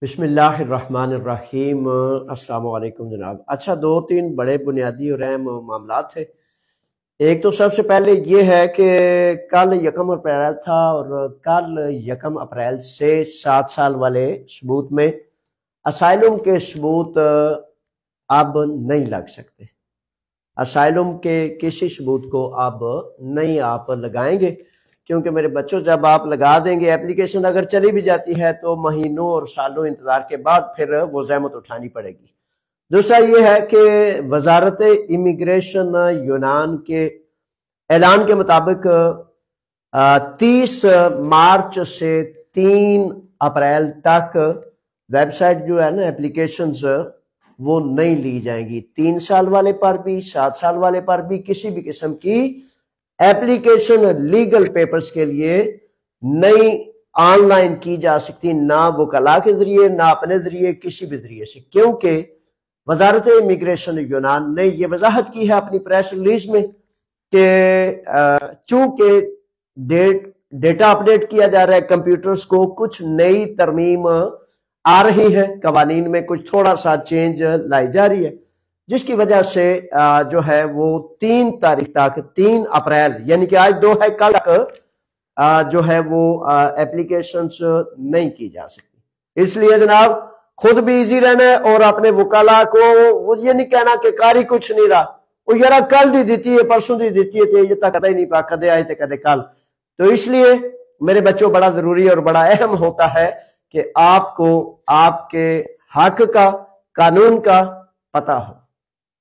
بسم اللہ الرحمن الرحیم۔ السلام علیکم جناب۔ اچھا، دو تین بڑے بنیادی اور اہم معاملات تھے۔ ایک تو سب سے پہلے یہ ہے کہ کل یکم اپریل تھا اور کل یکم اپریل سے 7 سال والے ثبوت میں اسائلم کے ثبوت اب نہیں لگ سکتے۔ اسائلم کے کسی ثبوت کو اب نہیں آپ لگائیں گے، کیونکہ میرے بچوں جب آپ لگا دیں گے اپلیکیشن اگر چلی بھی جاتی ہے تو مہینوں اور سالوں انتظار کے بعد پھر وہ زحمت اٹھانی پڑے گی۔ دوسرا یہ ہے کہ وزارت امیگریشن یونان کے اعلان کے مطابق 30 مارچ سے 3 اپریل تک ویب سائٹ جو ہے نا اپلیکیشنز وہ نہیں لی جائیں گی۔ 3 سال والے پر بھی 7 سال والے پر بھی کسی بھی قسم کی ایپلیکیشن لیگل پیپرز کے لیے نہیں آن لائن کی جا سکتی، نہ وکلاء کے ذریعے نہ اپنے ذریعے، کسی بھی ذریعے سے، کیونکہ وزارت امیگریشن یونان نے یہ وضاحت کی ہے اپنی پریس ریلیز میں کہ چونکہ ڈیٹا اپڈیٹ کیا جا رہا ہے کمپیوٹرز کو، کچھ نئی ترمیم آ رہی ہے، قوانین میں کچھ تھوڑا سا چینج لائی جا رہی ہے، جس کی وجہ سے جو ہے وہ 3 تاریخ تک 3 اپریل یعنی کہ آج 2 ہے، کل تک جو ہے وہ اپلیکیشنز نہیں کی جا سکتی۔ اس لیے جناب خود بھی ایزی رہنا ہے اور اپنے وکلاء کو وہ یہ نہیں کہنا کہ کاری کچھ نہیں رہا، وہ یارا کل دی دیتی ہے پرسوں دی دیتی ہے تو یہ تک کدے نہیں پا کدے آئے تھے کدے کل۔ تو اس لیے میرے بچوں بڑا ضروری اور بڑا اہم ہوتا ہے کہ آپ کو آپ کے حق کا، قانون کا پتہ ہو،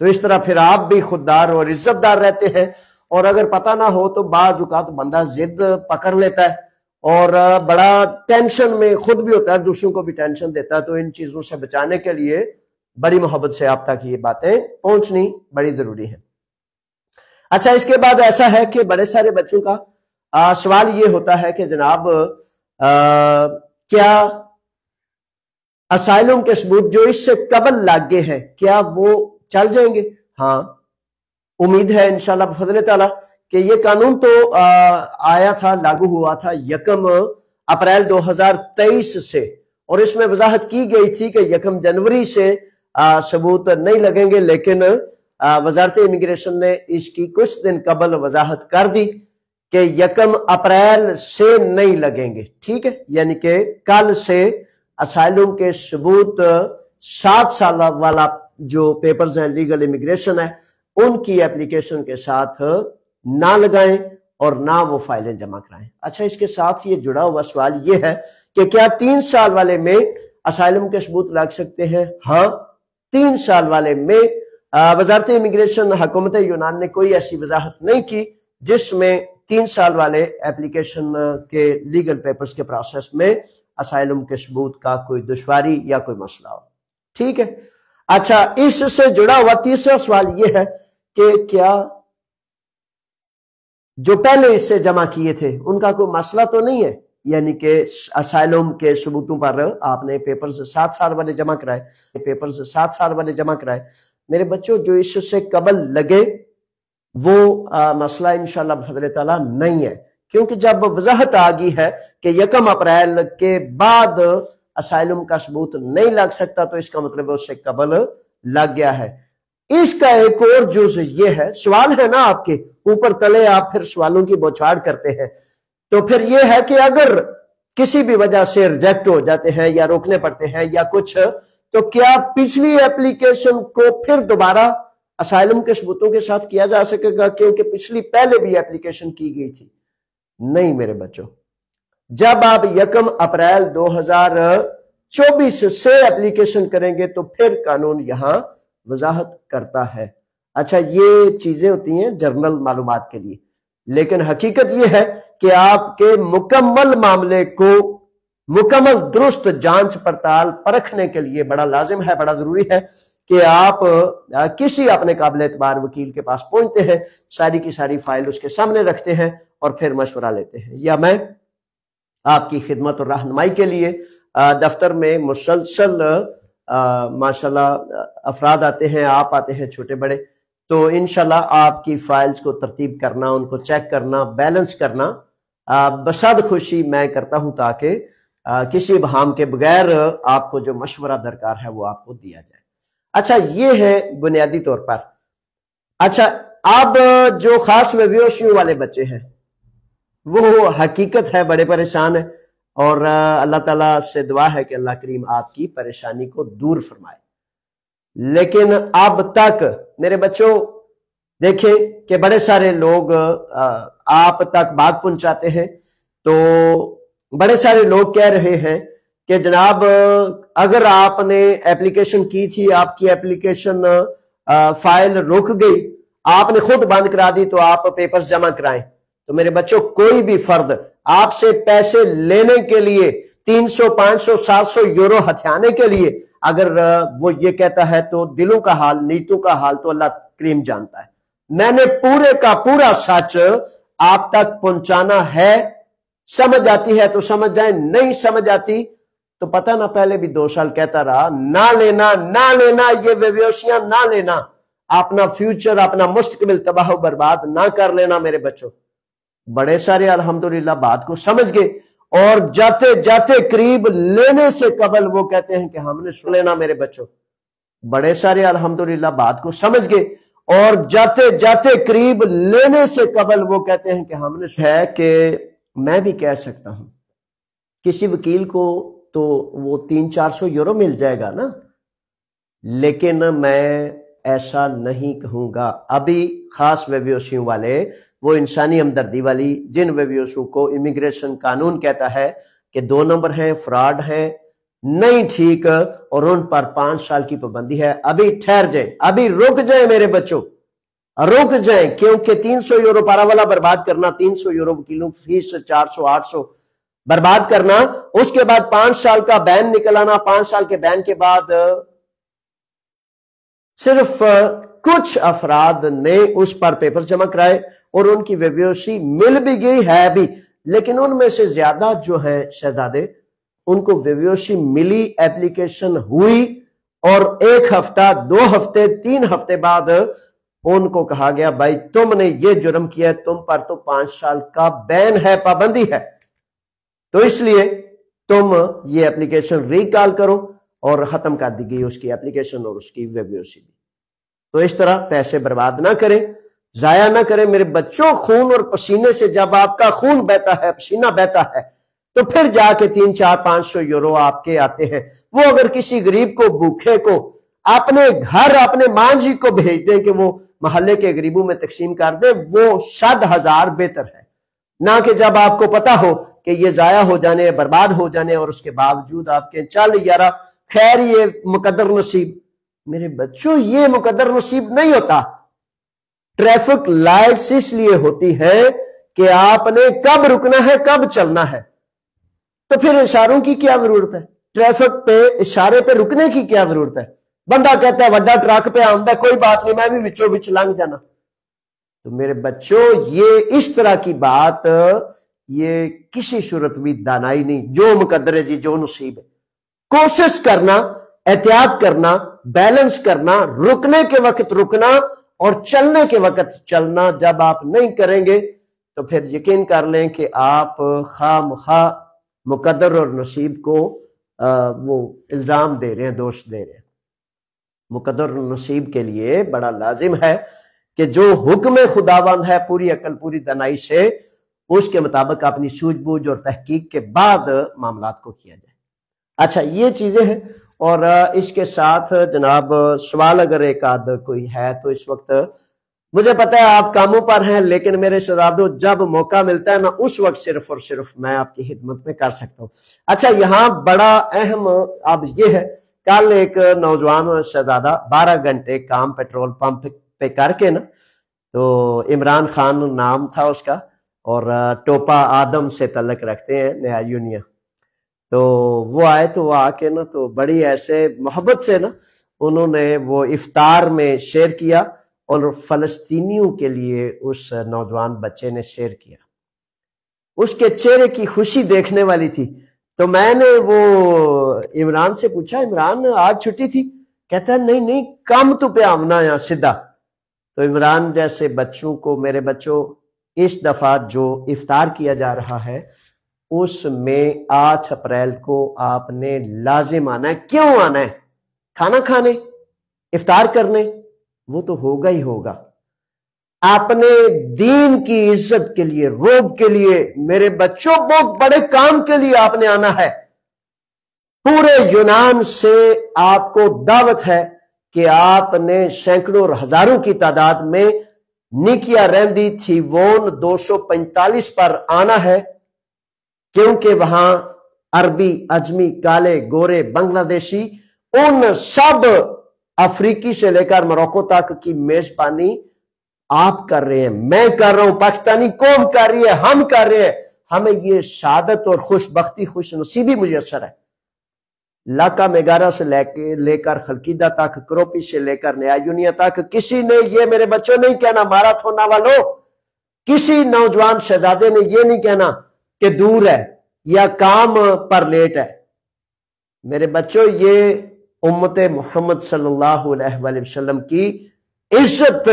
تو اس طرح پھر آپ بھی خوددار اور عزت دار رہتے ہیں۔ اور اگر پتہ نہ ہو تو بعض اوقات بندہ ضد پکڑ لیتا ہے اور بڑا ٹینشن میں خود بھی ہوتا ہے، دوسروں کو بھی ٹینشن دیتا ہے۔ تو ان چیزوں سے بچانے کے لیے بڑی محبت سے آپ تک یہ باتیں پہنچنی بڑی ضروری ہیں۔ اچھا، اس کے بعد ایسا ہے کہ بڑے سارے بچوں کا سوال یہ ہوتا ہے کہ جناب کیا اسائلم کے ثبوت جو اس سے قبل لاگے ہیں کیا وہ چل جائیں گے؟ ہاں، امید ہے انشاءاللہ بفضل تعالیٰ کہ یہ قانون تو آیا تھا، لاگو ہوا تھا یکم اپریل 2023 سے، اور اس میں وضاحت کی گئی تھی کہ یکم جنوری سے ثبوت نہیں لگیں گے، لیکن وزارت امیگریشن نے اس کی کچھ دن قبل وضاحت کر دی کہ یکم اپریل سے نہیں لگیں گے، ٹھیک ہے؟ یعنی کہ کل سے اسائلم کے ثبوت 7 سال والا جو پیپرز ہیں لیگل امیگریشن ہے ان کی اپلیکیشن کے ساتھ نہ لگائیں اور نہ وہ فائلیں جمع کرائیں۔ اچھا، اس کے ساتھ یہ جڑا ہوا سوال یہ ہے کہ کیا 3 سال والے میں اسائلم کے ثبوت لگ سکتے ہیں؟ ہاں، 3 سال والے میں وزارت امیگریشن حکومت یونان نے کوئی ایسی وضاحت نہیں کی جس میں 3 سال والے اپلیکیشن کے لیگل پیپرز کے پروسیس میں اسائلم کے ثبوت کا کوئی دشواری یا کوئی مسئلہ ہو، ٹھیک ہے؟ اچھا، اس سے جڑا ہوا تیسرا سوال یہ ہے کہ کیا جو پہلے اس سے جمع کیے تھے ان کا کوئی مسئلہ تو نہیں ہے؟ یعنی کہ اسائلم کے ثبوتوں پر آپ نے پیپرز 7 سال والے جمع کرائے، میرے بچوں جو اس سے قبل لگے وہ مسئلہ انشاءاللہ بفضل تعالیٰ نہیں ہے، کیونکہ جب وضاحت آ گئی ہے کہ یکم اپریل کے بعد اسائلم کا ثبوت نہیں لگ سکتا تو اس کا مطلب اس سے قبل لگ گیا ہے۔ اس کا ایک اور جز یہ ہے، سوال ہے نا آپ کے اوپر تلے آپ پھر سوالوں کی بوچھاڑ کرتے ہیں، تو پھر یہ ہے کہ اگر کسی بھی وجہ سے ریجیکٹ ہو جاتے ہیں یا روکنے پڑتے ہیں یا کچھ، تو کیا پچھلی اپلیکیشن کو پھر دوبارہ اسائلم کے ثبوتوں کے ساتھ کیا جا سکے گا؟ کیونکہ پچھلی پہلے بھی اپلیکیشن کی گئی تھی۔ نہیں میرے بچوں، جب آپ یکم اپریل 2024 سے اپلیکیشن کریں گے تو پھر قانون یہاں وضاحت کرتا ہے۔ اچھا، یہ چیزیں ہوتی ہیں جرنل معلومات کے لیے، لیکن حقیقت یہ ہے کہ آپ کے مکمل معاملے کو مکمل درست جانچ پڑتال پرکھنے کے لیے بڑا لازم ہے، بڑا ضروری ہے کہ آپ کسی اپنے قابل اعتبار وکیل کے پاس پہنچتے ہیں، ساری کی ساری فائل اس کے سامنے رکھتے ہیں اور پھر مشورہ لیتے ہیں، یا میں آپ کی خدمت اور رہنمائی کے لیے دفتر میں مسلسل ماشاءاللہ افراد آتے ہیں، آپ آتے ہیں چھوٹے بڑے، تو انشاءاللہ آپ کی فائلز کو ترتیب کرنا، ان کو چیک کرنا، بیلنس کرنا بسعد خوشی میں کرتا ہوں، تاکہ کسی ابہام کے بغیر آپ کو جو مشورہ درکار ہے وہ آپ کو دیا جائے۔ اچھا یہ ہے بنیادی طور پر۔ اچھا اب جو خاص ویویوشیوں والے بچے ہیں وہ حقیقت ہے بڑے پریشان ہیں، اور اللہ تعالیٰ سے دعا ہے کہ اللہ کریم آپ کی پریشانی کو دور فرمائے۔ لیکن اب تک میرے بچوں دیکھیں کہ بڑے سارے لوگ آپ تک بات پہنچاتے ہیں، تو بڑے سارے لوگ کہہ رہے ہیں کہ جناب اگر آپ نے اپلیکیشن کی تھی، آپ کی اپلیکیشن فائل رک گئی، آپ نے خود بند کرا دی، تو آپ پیپرز جمع کرائیں۔ تو میرے بچوں کوئی بھی فرد آپ سے پیسے لینے کے لیے 300 500 700 یورو ہتھیانے کے لیے اگر وہ یہ کہتا ہے تو دلوں کا حال، نیتوں کا حال تو اللہ کریم جانتا ہے۔ میں نے پورے کا پورا سچ آپ تک پہنچانا ہے، سمجھ آتی ہے تو سمجھ جائیں، نہیں سمجھ آتی تو پتہ نہ پہلے بھی 2 سال کہتا رہا نہ لینا نہ لینا، یہ ویویوشیاں نہ لینا، اپنا فیوچر اپنا مستقبل تباہ و برباد نہ کر لینا۔ میرے بچوں بڑے سارے الحمدللہ بات کو سمجھ گئے، اور جاتے جاتے قریب لینے سے قبل وہ کہتے ہیں کہ ہم نے سن لینا۔ میرے بچوں بڑے سارے الحمدللہ بات کو سمجھ گئے، اور جاتے جاتے قریب لینے سے قبل وہ کہتے ہیں کہ ہم نے ہے کہ میں بھی کہہ سکتا ہوں کسی وکیل کو تو وہ 300-400 یورو مل جائے گا نا، لیکن میں ایسا نہیں کہوں گا۔ ابھی خاص ویویوشیوں والے، وہ انسانی ہمدردی والی جن ویویوشیوں کو امیگریشن قانون کہتا ہے کہ 2 نمبر ہیں، فراڈ ہیں، نہیں ٹھیک، اور ان پر 5 سال کی پابندی ہے، ابھی ٹھہر جائیں، ابھی رک جائیں میرے بچوں، رک جائیں، کیونکہ 300 یورو پارا والا برباد کرنا، 300 یورو وکیلوں فیس، 400-800 برباد کرنا، اس کے بعد 5 سال کا بین نکل آنا، 5 سال کے بین کے بعد صرف کچھ افراد نے اس پر پیپر جمع کرائے اور ان کی ویویوشی مل بھی گئی ہے بھی، لیکن ان میں سے زیادہ جو ہیں شہزادے، ان کو ویویوشی ملی، اپلیکیشن ہوئی، اور 1 ہفتہ 2 ہفتے 3 ہفتے بعد ان کو کہا گیا بھائی تم نے یہ جرم کیا ہے، تم پر تو 5 سال کا بین ہے، پابندی ہے، تو اس لیے تم یہ اپلیکیشن ریکال کرو، اور ختم کر دی گئی اس کی اپلیکیشن اور اس کی ویویوشی بھی۔ تو اس طرح پیسے برباد نہ کریں، ضائع نہ کریں میرے بچوں۔ خون اور پسینے سے جب آپ کا خون بہتا ہے، پسینہ بہتا ہے، تو پھر جا کے 300-400-500 یورو آپ کے آتے ہیں۔ وہ اگر کسی غریب کو، بھوکے کو اپنے گھر اپنے ماں جی کو بھیج دیں کہ وہ محلے کے غریبوں میں تقسیم کر دے، وہ 100,000 بہتر ہے، نہ کہ جب آپ کو پتا ہو کہ یہ ضائع ہو جانے، برباد ہو جانے، اور اس کے باوجود آپ کے چل یارا خیر یہ مقدر نصیب۔ میرے بچوں یہ مقدر نصیب نہیں ہوتا۔ ٹریفک لائٹس اس لیے ہوتی ہے کہ آپ نے کب رکنا ہے، کب چلنا ہے، تو پھر اشاروں کی کیا ضرورت ہے؟ ٹریفک پہ اشارے پہ رکنے کی کیا ضرورت ہے؟ بندہ کہتا ہے وڈا ٹرک پہ آمدہ کوئی بات نہیں، میں بھی وچوں وچ لنگ جانا۔ تو میرے بچوں یہ اس طرح کی بات، یہ کسی صورت بھی دانائی نہیں۔ جو مقدر ہے جی، جو نصیب ہے، کوشش کرنا، احتیاط کرنا، بیلنس کرنا، رکنے کے وقت رکنا اور چلنے کے وقت چلنا۔ جب آپ نہیں کریں گے تو پھر یقین کر لیں کہ آپ خواہ مخواہ مقدر اور نصیب کو وہ الزام دے رہے ہیں، دوش دے رہے ہیں۔ مقدر اور نصیب کے لیے بڑا لازم ہے کہ جو حکم خداوند ہے پوری عقل پوری دانائی سے اس کے مطابق اپنی سوجھ بوجھ اور تحقیق کے بعد معاملات کو کیا جائے۔ اچھا یہ چیزیں ہیں، اور اس کے ساتھ جناب سوال اگر ایک آدھ کوئی ہے تو اس وقت مجھے پتا ہے آپ کاموں پر ہیں، لیکن میرے شہزادوں جب موقع ملتا ہے نا اس وقت صرف اور صرف میں آپ کی خدمت میں کر سکتا ہوں۔ اچھا یہاں بڑا اہم اب یہ ہے، کل ایک نوجوان شہزادہ 12 گھنٹے کام پیٹرول پمپ پہ کر کے نا، تو عمران خان نام تھا اس کا، اور ٹوپا آدم سے تعلق رکھتے ہیں، نیا یونین۔ تو وہ آئے تو وہ آ کے نا تو بڑی ایسے محبت سے نا انہوں نے وہ افطار میں شیئر کیا، اور فلسطینیوں کے لیے اس نوجوان بچے نے شیئر کیا۔ اس کے چہرے کی خوشی دیکھنے والی تھی۔ تو میں نے وہ عمران سے پوچھا عمران آج چھٹی تھی؟ کہتا ہے نہیں نہیں کم تو پہ آمنا یا سدھا۔ تو عمران جیسے بچوں کو، میرے بچوں اس دفعہ جو افطار کیا جا رہا ہے اس میں 8 اپریل کو آپ نے لازم آنا ہے۔ کیوں آنا ہے؟ کھانا کھانے، افطار کرنے؟ وہ تو ہوگا ہی ہوگا۔ اپنے دین کی عزت کے لیے، روب کے لیے، میرے بچوں بہت بڑے کام کے لیے آپ نے آنا ہے۔ پورے یونان سے آپ کو دعوت ہے کہ آپ نے سینکڑوں اور ہزاروں کی تعداد میں نیکیا رہندی تھی وون 245 پر آنا ہے، کیونکہ وہاں عربی، اجمی، کالے، گورے، بنگلہ دیشی، ان سب افریقی سے لے کر موروکو تک کی میزبانی آپ کر رہے ہیں، میں کر رہا ہوں، پاکستانی قوم کر رہی ہے، ہم کر رہے ہیں۔ ہمیں یہ سعادت اور خوش بختی، خوش نصیبی میسر ہے۔ لاکا میگارا سے لے کر خلقیدہ تک، کروپی سے لے کر نیا یونیا تک، کسی نے یہ میرے بچوں نہیں کہنا مارا تھونا والو، کسی نوجوان شہزادے نے یہ نہیں کہنا کہ دور ہے یا کام پر لیٹ ہے۔ میرے بچوں، یہ امت محمد صلی اللہ علیہ وآلہ وسلم کی عزت،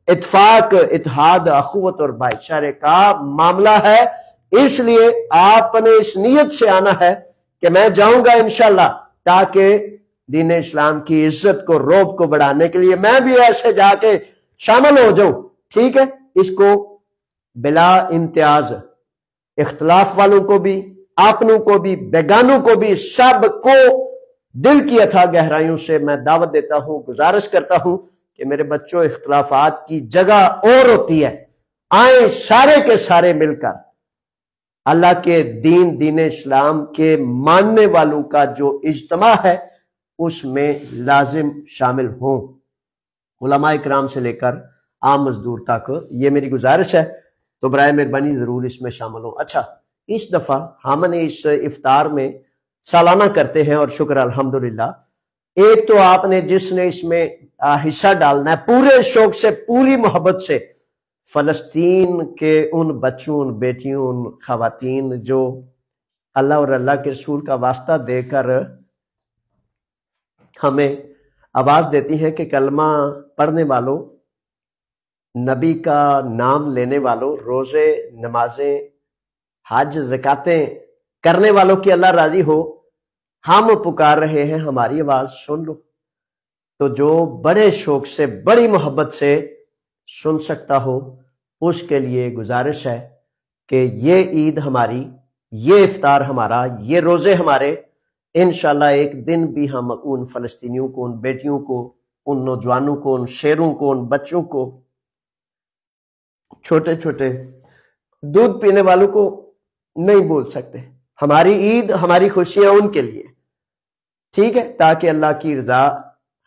اتفاق، اتحاد، اخوت اور بھائی چارے کا معاملہ ہے۔ اس لیے آپ نے اس نیت سے آنا ہے کہ میں جاؤں گا انشاءاللہ، تاکہ دین اسلام کی عزت کو، روب کو بڑھانے کے لیے میں بھی ایسے جا کے شامل ہو جاؤں۔ ٹھیک ہے؟ اس کو بلا امتیاز، اختلاف والوں کو بھی، اپنوں کو بھی، بیگانوں کو بھی، سب کو دل کی اتھا گہرائیوں سے میں دعوت دیتا ہوں، گزارش کرتا ہوں کہ میرے بچوں، اختلافات کی جگہ اور ہوتی ہے، آئیں سارے کے سارے مل کر اللہ کے دین اسلام کے ماننے والوں کا جو اجتماع ہے اس میں لازم شامل ہوں، علماء کرام سے لے کر عام مزدور تک۔ یہ میری گزارش ہے، تو برائے مہربانی ضرور اس میں شامل ہوں۔ اچھا، اس دفعہ ہم نے اس افطار میں سالانہ کرتے ہیں، اور شکر الحمدللہ۔ ایک تو آپ نے جس نے اس میں حصہ ڈالنا ہے، پورے شوق سے، پوری محبت سے، فلسطین کے ان بچوں، ان بیٹیوں، ان خواتین جو اللہ اور اللہ کے رسول کا واسطہ دے کر ہمیں آواز دیتی ہیں کہ کلمہ پڑھنے والوں، نبی کا نام لینے والوں، روزے، نمازیں، حج، زکاتیں کرنے والوں کی اللہ راضی ہو، ہم پکار رہے ہیں، ہماری آواز سن لو۔ تو جو بڑے شوق سے، بڑی محبت سے سن سکتا ہو، اس کے لیے گزارش ہے کہ یہ عید ہماری، یہ افطار ہمارا، یہ روزے ہمارے، انشاءاللہ ایک دن بھی ہم ان فلسطینیوں کو، ان بیٹیوں کو، ان نوجوانوں کو، ان شیروں کو، ان بچوں کو، چھوٹے چھوٹے دودھ پینے والوں کو نہیں بول سکتے۔ ہماری عید، ہماری خوشیاں ان کے لیے، ٹھیک ہے، تاکہ اللہ کی رضا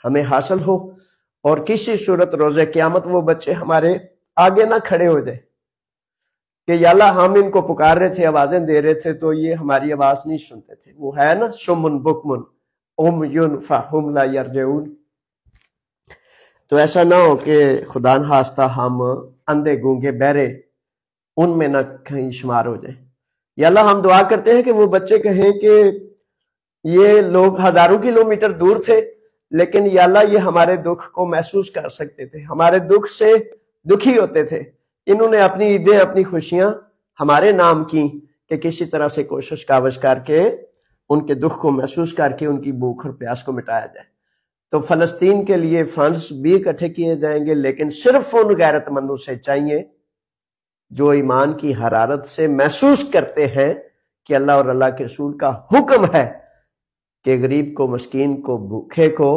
ہمیں حاصل ہو، اور کسی صورت روز قیامت وہ بچے ہمارے آگے نہ کھڑے ہو جائے کہ یا اللہ ہم ان کو پکار رہے تھے، آوازیں دے رہے تھے، تو یہ ہماری آواز نہیں سنتے تھے۔ وہ ہے نا سمن بکمن عمیٌ فہم لا یرجعون۔ تو ایسا نہ ہو کہ خدا نخواستہ ہم اندھے گونگے بہرے ان میں نہ کہیں شمار ہو جائیں۔ یا اللہ ہم دعا کرتے ہیں کہ وہ بچے کہیں کہ یہ لوگ ہزاروں کلومیٹر دور تھے، لیکن یا اللہ یہ ہمارے دکھ کو محسوس کر سکتے تھے، ہمارے دکھ سے دکھی ہوتے تھے، انہوں نے اپنی عیدیں، اپنی خوشیاں ہمارے نام کی، کہ کسی طرح سے کوشش کاوش کر کے ان کے دکھ کو محسوس کر کے ان کی بھوک اور پیاس کو مٹایا جائے۔ تو فلسطین کے لیے فنڈز بھی اکٹھے کیے جائیں گے، لیکن صرف ان غیرت مندوں سے چاہیے جو ایمان کی حرارت سے محسوس کرتے ہیں کہ اللہ اور اللہ کے رسول کا حکم ہے کہ غریب کو، مسکین کو، بھوکے کو،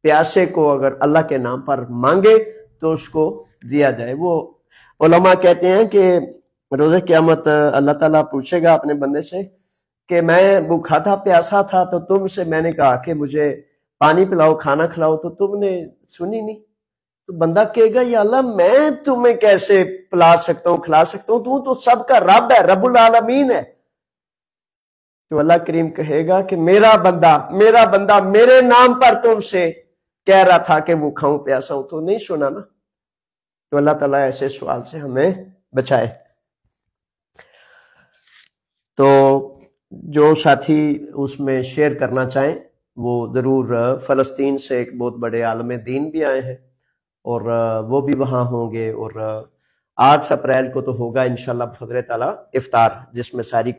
پیاسے کو اگر اللہ کے نام پر مانگے تو اس کو دیا جائے۔ وہ علماء کہتے ہیں کہ روز قیامت اللہ تعالیٰ پوچھے گا اپنے بندے سے کہ میں بھوکا تھا، پیاسا تھا، تو تم سے میں نے کہا کہ مجھے پانی پلاؤ، کھانا کھلاؤ، تو تم نے سنی نہیں۔ تو بندہ کہے گا یا اللہ میں تمہیں کیسے پلا سکتا ہوں، کھلا سکتا ہوں، تو سب کا رب ہے، رب العالمین ہے۔ تو اللہ کریم کہے گا کہ میرا بندہ میرے نام پر تم سے کہہ رہا تھا کہ وہ کھاؤں پیاسا ہوں، تو نہیں سنا نا۔ تو اللہ تعالیٰ ایسے سوال سے ہمیں بچائے۔ تو جو ساتھی اس میں شیئر کرنا چاہیں وہ ضرور، فلسطین سے ایک بہت بڑے عالم دین بھی آئے ہیں اور وہ بھی وہاں ہوں گے، اور 8 اپریل کو تو ہوگا انشاءاللہ بفضل تعالیٰ افطار، جس میں ساری